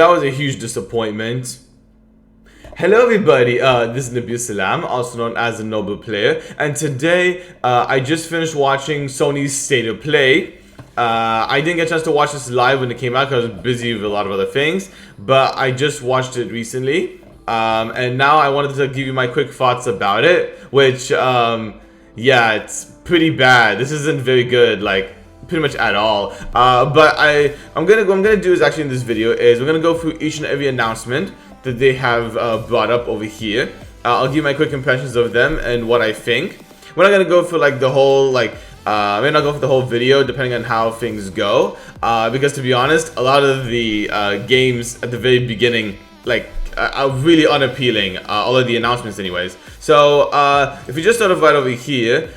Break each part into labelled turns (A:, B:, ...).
A: that was a huge disappointment. Hello everybody, this is Nabil Salam, also known as the Noble Player, and today I just finished watching Sony's State of Play. I didn't get a chance to watch this live when it came out because I was busy with a lot of other things, but I just watched it recently, and now I wanted to give you my quick thoughts about it, which, yeah, it's pretty bad. This isn't very good, like, pretty much at all. But what I'm gonna do is actually in this video is we're gonna go through each and every announcement that they have brought up over here. I'll give my quick impressions of them and what I think. We're not gonna go for like the whole I may not go for the whole video depending on how things go, because to be honest, a lot of the games at the very beginning are really unappealing, all of the announcements anyways. So if we just start off right over here,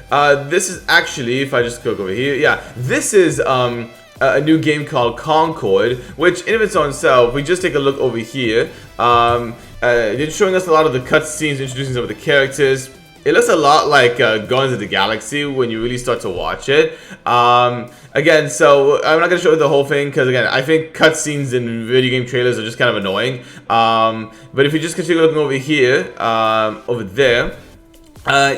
A: this is actually, if I just click over here, yeah, this is a new game called Concord, which in of its own self, we just take a look over here. They're showing us a lot of the cutscenes, introducing some of the characters. It looks a lot like Guardians of the Galaxy when you really start to watch it. Again, so I'm not going to show you the whole thing because, again, I think cutscenes in video game trailers are just kind of annoying. But if you just continue looking over here, over there,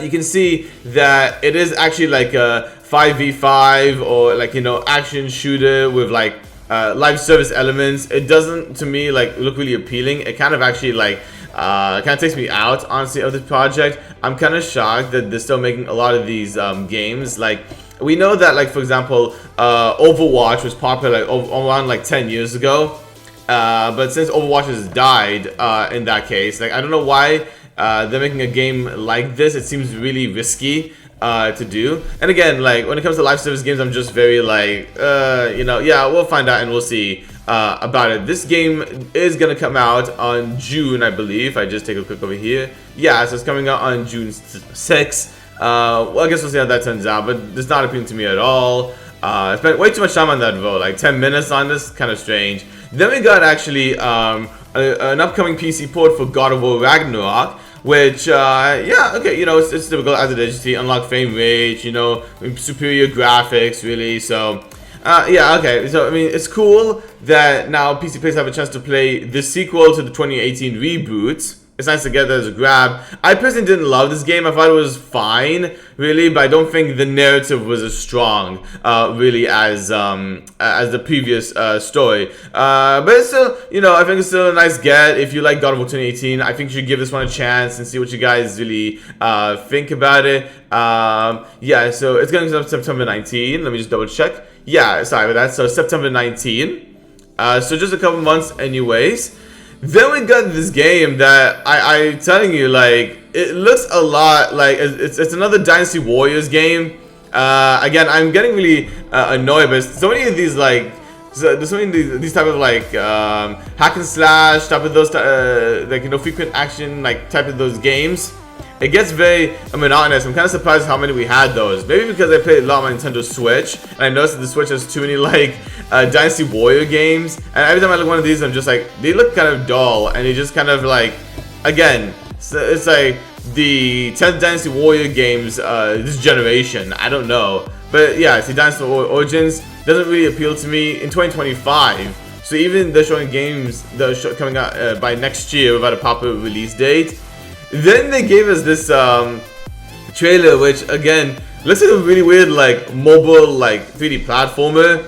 A: you can see that it is actually like a 5v5 or like, you know, action shooter with like live service elements. It doesn't, to me, like look really appealing. It kind of actually like kind of takes me out, honestly, of this project. I'm kind of shocked that they're still making a lot of these games. Like, we know that, like, for example, Overwatch was popular like around like 10 years ago, but since Overwatch has died, in that case, like, I don't know why they're making a game like this. It seems really risky to do. And again, like, when it comes to live service games, I'm just very like, you know, yeah, we'll find out and we'll see about it. This game is gonna come out on June, I believe. I just take a quick over here. Yeah, so it's coming out on June 6th. Well, I guess we'll see how that turns out, but it's not appealing to me at all. I spent way too much time on that vote, like 10 minutes on this, kind of strange. Then we got actually an upcoming PC port for God of War Ragnarok, which, yeah, okay, you know, it's typical as it is. You see unlocked frame rate, you know, superior graphics, really. So, yeah, okay. So, I mean, it's cool that now PC players have a chance to play the sequel to the 2018 reboot. It's nice to get that as a grab. I personally didn't love this game. I thought it was fine, really, but I don't think the narrative was as strong, really, as the previous story. But it's still, you know, I think it's still a nice get. If you like God of War 2018, I think you should give this one a chance and see what you guys really think about it. Yeah, so it's going to be September 19. Let me just double check. Yeah, sorry about that. So September 19. So just a couple months, anyways. Then we got this game that I'm telling you, like, it looks a lot like it's another Dynasty Warriors game. Again, I'm getting really annoyed, but so many of these there's so many of these type of like hack and slash type of those like, you know, frequent action like type of those games. It gets very monotonous. I'm kind of surprised how many we had those. Maybe because I played a lot on my Nintendo Switch, and I noticed that the Switch has too many like Dynasty Warrior games. And every time I look at one of these, I'm just like, they look kind of dull, and they just kind of like, again, it's like the 10th Dynasty Warrior games this generation. I don't know, but yeah, see, Dynasty Origins doesn't really appeal to me in 2025. So even they're showing games that are coming out by next year without a proper release date. Then they gave us this trailer, which again looks like a really weird like mobile like 3D platformer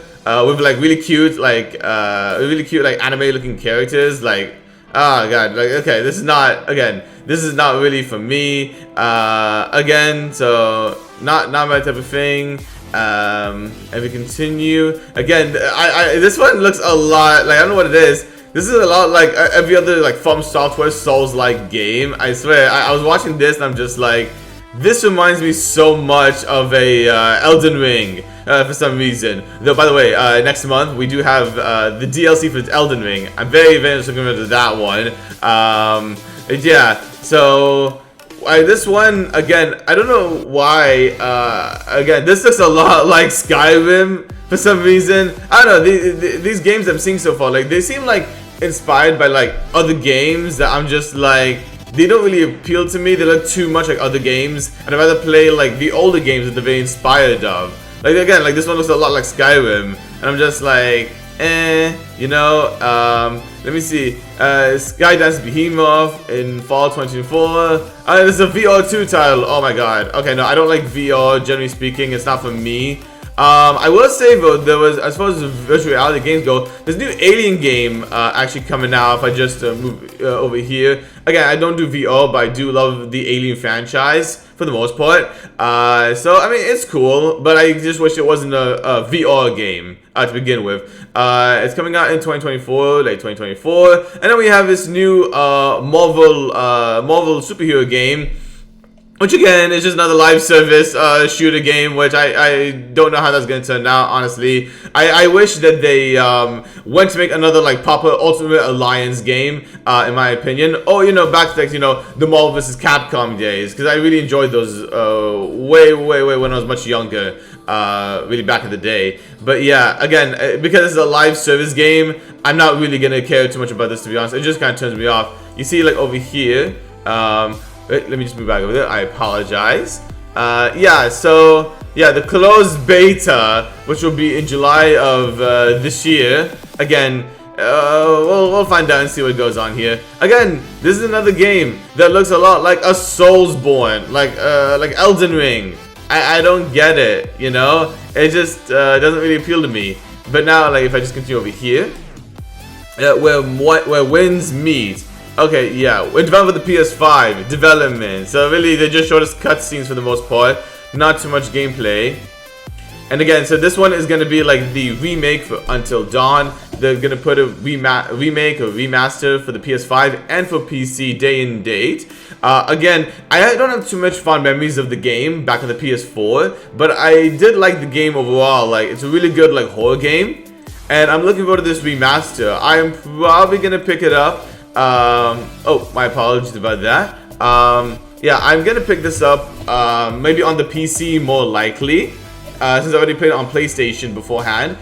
A: with like really cute like anime looking characters. Like, oh god, like, okay, this is not really for me. Again, so not my type of thing. And we continue. Again, this one looks a lot like, I don't know what it is. This is a lot like every other like From Software Souls-like game. I swear, I was watching this and I'm just like, this reminds me so much of a Elden Ring for some reason. Though, by the way, next month we do have the DLC for Elden Ring. I'm very, very looking forward to that one. Yeah, so this one, again, I don't know why. Again, this looks a lot like Skyrim for some reason. I don't know, these games I'm seeing so far, like, they seem like inspired by like other games that I'm just like, they don't really appeal to me. They look too much like other games, and I'd rather play like the older games that they're very inspired of. Like, again, like this one looks a lot like Skyrim, and I'm just like, you know, Let me see. Skydance Behemoth in fall 2024. This is a VR2 title. Oh my god. Okay, no, I don't like VR, generally speaking. It's not for me. I will say though, there was, as far as virtual reality games go, there's a new Alien game actually coming out. If I just move over here. Again, I don't do VR, but I do love the Alien franchise for the most part. So, I mean, it's cool, but I just wish it wasn't a VR game to begin with. It's coming out in 2024, late 2024. And then we have this new Marvel superhero game, which again is just another live service shooter game, which I don't know how that's going to turn out, honestly. I wish that they went to make another like proper Ultimate Alliance game, in my opinion. Oh, you know, back to like, you know, the Marvel vs. Capcom days, because I really enjoyed those way when I was much younger, really back in the day. But yeah, again, because it's a live service game, I'm not really going to care too much about this, to be honest. It just kind of turns me off. You see, like over here, wait, let me just move back over there. I apologize. Yeah, so yeah, the closed beta, which will be in July of this year. Again, we'll find out and see what goes on here. Again, this is another game that looks a lot like a Soulsborne, like Elden Ring. I don't get it, you know. It just doesn't really appeal to me. But now, like, if I just continue over here, where winds meet. Okay, yeah, we're developed for the PS5 development. So really, they just showed us cutscenes for the most part, not too much gameplay. And again, so this one is going to be like the remake for Until Dawn. They're going to put a remake or remaster for the PS5 and for PC day and date. Again, I don't have too much fond memories of the game back on the PS4, but I did like the game overall. Like, it's a really good like horror game, and I'm looking forward to this remaster. I'm probably going to pick it up. Oh, my apologies about that. Yeah, I'm gonna pick this up, maybe on the PC more likely, since I already played it on PlayStation beforehand.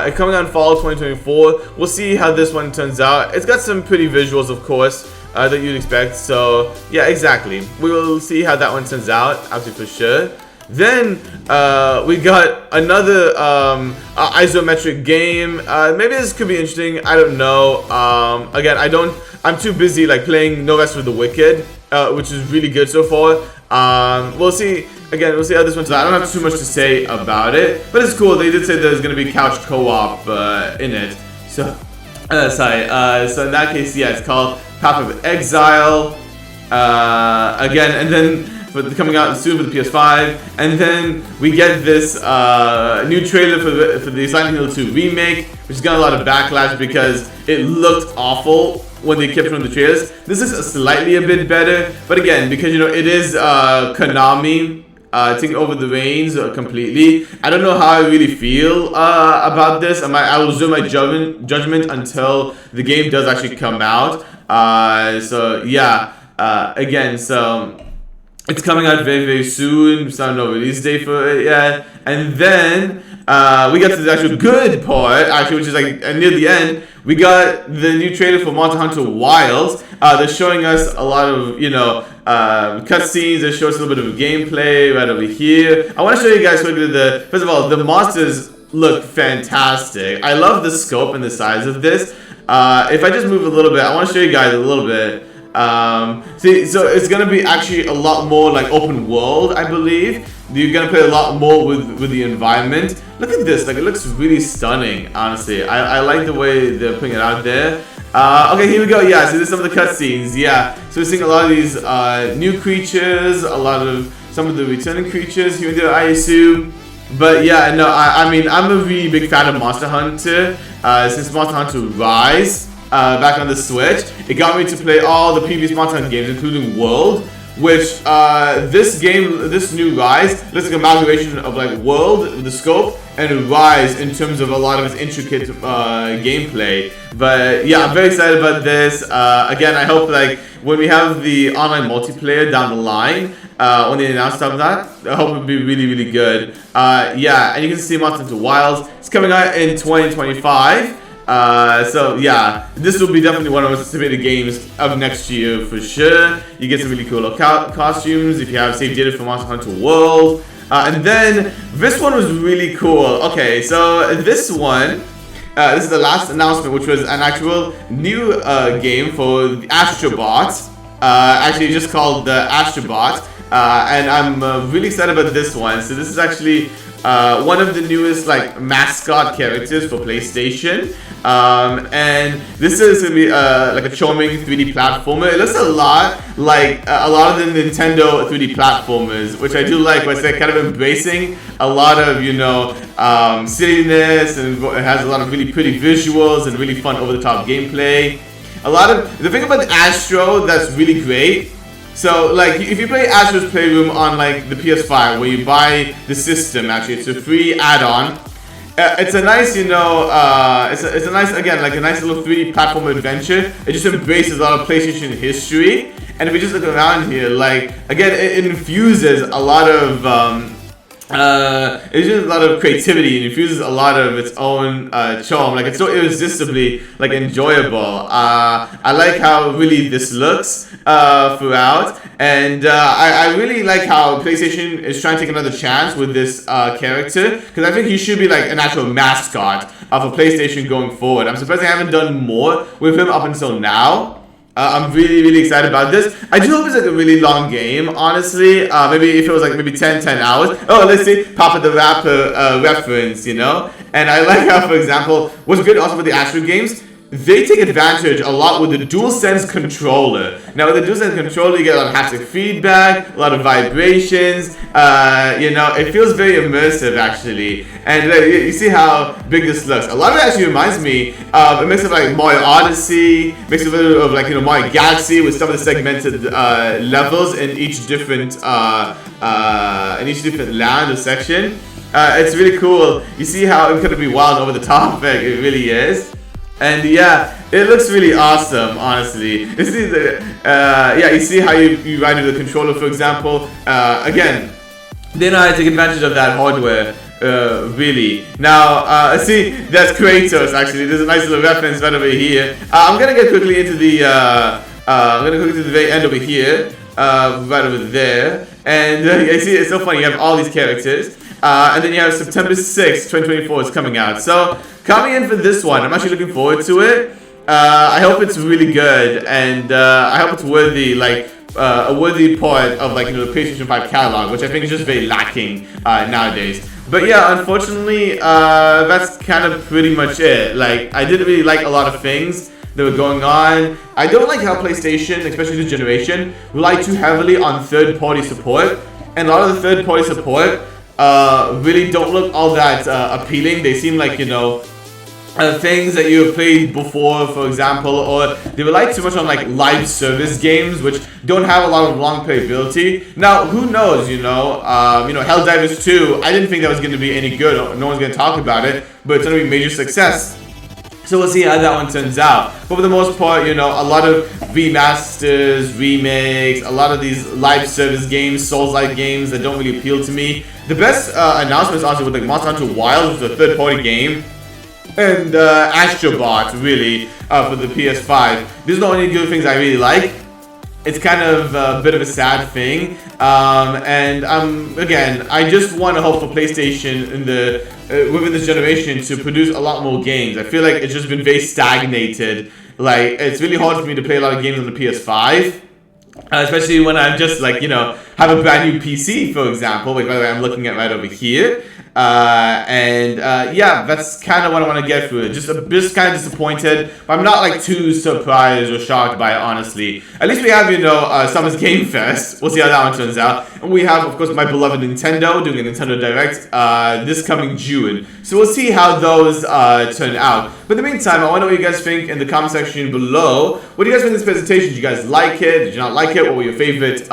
A: It's coming out in fall 2024. We'll see how this one turns out. It's got some pretty visuals, of course, that you'd expect. So, yeah, exactly. We will see how that one turns out, absolutely for sure. Then we got another isometric game. Maybe this could be interesting. I don't know. Again, I'm too busy like playing No Rest for the Wicked, which is really good so far. We'll see. Again, we'll see how this one's. I don't have too much to say about it, but it's cool. They did say there's gonna be couch co-op in it. So, sorry. So in that case, yeah, it's called Path of Exile. Again, and then coming out soon for the PS5, and then we get this new trailer for the Silent Hill 2 remake, which has got a lot of backlash because it looked awful when they kept from the trailers. This is slightly a bit better, but again, because you know it is Konami taking over the reins completely. I don't know how I really feel about this. I will reserve my judgment until the game does actually come out. So yeah, again, so. It's coming out very soon. So no release date for it yet. And then we got to the actual good part, actually, which is like near the end. We got the new trailer for Monster Hunter Wilds. They're showing us a lot of, you know, cutscenes. They show us a little bit of gameplay right over here. I want to show you guys quickly first of all, the monsters look fantastic. I love the scope and the size of this. If I just move a little bit, I want to show you guys a little bit. See, so it's gonna be actually a lot more like open world, I believe. You're gonna play a lot more with the environment. Look at this, like it looks really stunning, honestly. I like the way they're putting it out there. Okay, here we go. Yeah, so this is some of the cutscenes. Yeah, so we're seeing a lot of these new creatures, some of the returning creatures here and there, I assume. But yeah, no, I mean, I'm a really big fan of Monster Hunter since Monster Hunter Rise. Back on the Switch, it got me to play all the previous Monster Hunter games, including World, which this new Rise looks like a amalgamation of like World, the scope, and Rise in terms of a lot of its intricate gameplay. But yeah, I'm very excited about this. Again, I hope like when we have the online multiplayer down the line, when they announce stuff like that, I hope it'll be really good. Yeah, and you can see Monster Hunter Wilds. It's coming out in 2025. So yeah, this will be definitely one of the most anticipated games of next year for sure. You get some really cool costumes if you have saved data from Monster Hunter World. And then this one was really cool. Okay, so this one this is the last announcement, which was an actual new game for the Astrobot. Actually, just called the Astrobot. And I'm really excited about this one. So this is actually one of the newest like mascot characters for PlayStation. And this is gonna be like a charming 3D platformer. It looks a lot like a lot of the Nintendo 3D platformers, which I do like. But it's kind of embracing a lot of silliness, and it has a lot of really pretty visuals and really fun over-the-top gameplay. A lot of the thing about the Astro that's really great. So, like, if you play Astro's Playroom on, like, the PS5, where you buy the system, actually, it's a free add-on. It's a nice, it's a nice, again, like, a nice little 3D platform adventure. It just embraces a lot of PlayStation history. And if we just look around here, like, again, it infuses a lot of, it's just a lot of creativity. It infuses a lot of its own charm. Like, it's so irresistibly like enjoyable. I like how really this looks throughout, and I really like how PlayStation is trying to take another chance with this character, because I think he should be like an actual mascot for PlayStation going forward. I'm surprised they haven't done more with him up until now. I'm really excited about this. I do hope it's like a really long game, honestly. Maybe if it was like maybe 10 hours. Oh, let's see, Papa the Rapper reference, And I like how, for example, what's good also with the Astro games, they take advantage a lot with the DualSense controller. Now, with the DualSense controller, you get a lot of haptic feedback, a lot of vibrations. It feels very immersive, actually. And you see how big this looks. A lot of it actually reminds me of a mix of like Mario Odyssey, mix of like Mario Galaxy with some of the segmented levels in each different land or section. It's really cool. You see how incredibly wild and over the top it really is. And yeah, it looks really awesome, honestly. You see you see how you ride with the controller, for example. Again, they know how to take advantage of that hardware, really. Now, see, that's Kratos, actually. There's a nice little reference right over here. I'm gonna get quickly into the, very end over here, right over there. And you see, it's so funny. You have all these characters. And then you have September 6th, 2024 is coming out. So, coming in for this one, I'm actually looking forward to it. I hope it's really good, and I hope it's worthy, like, a worthy part of, like, the PlayStation 5 catalog, which I think is just very lacking nowadays. But yeah, unfortunately, that's kind of pretty much it. Like, I didn't really like a lot of things that were going on. I don't like how PlayStation, especially this generation, rely too heavily on third-party support, and a lot of the third-party support really don't look all that appealing. They seem like, things that you have played before, for example, or they rely too much on like live service games, which don't have a lot of long playability. Now, who knows, Helldivers 2, I didn't think that was going to be any good. No one's going to talk about it, but it's going to be a major success. So we'll see how that one turns out. But for the most part, a lot of remasters, remakes, a lot of these live service games, Souls-like games that don't really appeal to me. The best announcements honestly with like Monster Hunter Wilds, which is a third-party game, and Astrobot, really, for the PS5. These are the only good things I really like. It's kind of a bit of a sad thing, and again, I just want to hope for PlayStation within this generation to produce a lot more games. I feel like it's just been very stagnated. Like, it's really hard for me to play a lot of games on the PS5. Especially when I'm just like, have a brand new PC, for example, like by the way I'm looking at right over here. Yeah, that's kind of what I want to get through it. Just kind of disappointed, but I'm not like too surprised or shocked by it, honestly. At least we have, Summer's Game Fest. We'll see how that one turns out. And we have, of course, my beloved Nintendo doing a Nintendo Direct this coming June. So we'll see how those turn out. But in the meantime, I want to know what you guys think in the comment section below. What do you guys think of this presentation? Did you guys like it? Did you not like it? What were your favorite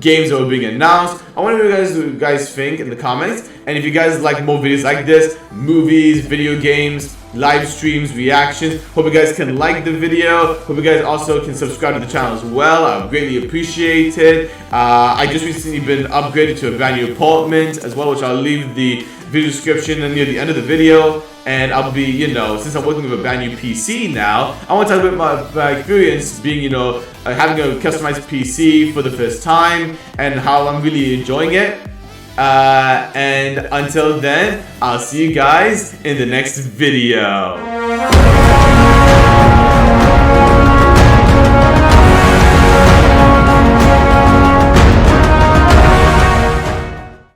A: games that were being announced? I want to know what you guys think in the comments. And if you guys like more videos like this, movies, video games, live streams, reactions, hope you guys can like the video. Hope you guys also can subscribe to the channel as well. I would greatly appreciate it. I just recently been upgraded to a brand new apartment as well, which I'll leave the video description near the end of the video. And I'll be, since I'm working with a brand new PC now, I want to talk about my experience being, having a customized PC for the first time and how I'm really enjoying it. And until then, I'll see you guys in the next video.